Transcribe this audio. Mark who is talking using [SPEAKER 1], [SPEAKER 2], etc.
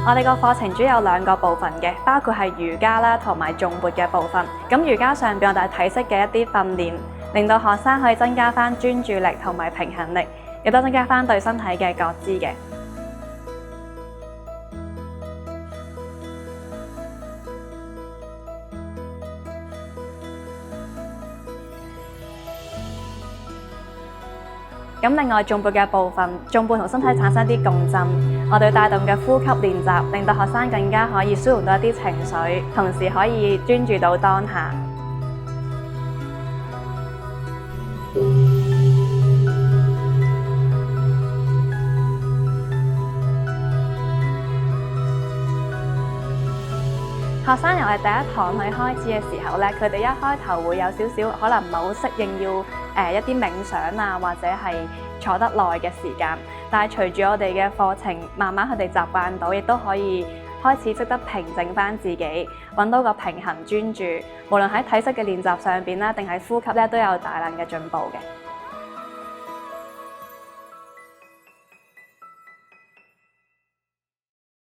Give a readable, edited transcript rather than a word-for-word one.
[SPEAKER 1] 我哋個課程主要有兩個部分嘅，包括係瑜伽啦同埋頌缽嘅部分。咁瑜伽上邊我哋係體式嘅一啲訓練，令到學生可以增加翻專注力同埋平衡力，亦都增加翻對身體嘅覺知嘅。咁另外頌缽嘅部分，頌缽同身體產生啲共振，我哋帶動嘅呼吸練習，令到學生更加可以舒緩到一啲情緒，同時可以專注到當下。學生由我哋第一堂去開始嘅時候咧，佢哋一開頭會有少少可能唔係好適應要一啲冥想啊，或者係坐得耐嘅時間。但係隨住我哋嘅課程，慢慢佢哋習慣到，亦都可以開始識得平靜翻自己，揾到個平衡專注。無論喺體式嘅練習上邊啦，定係呼吸咧，都有大量嘅進步嘅。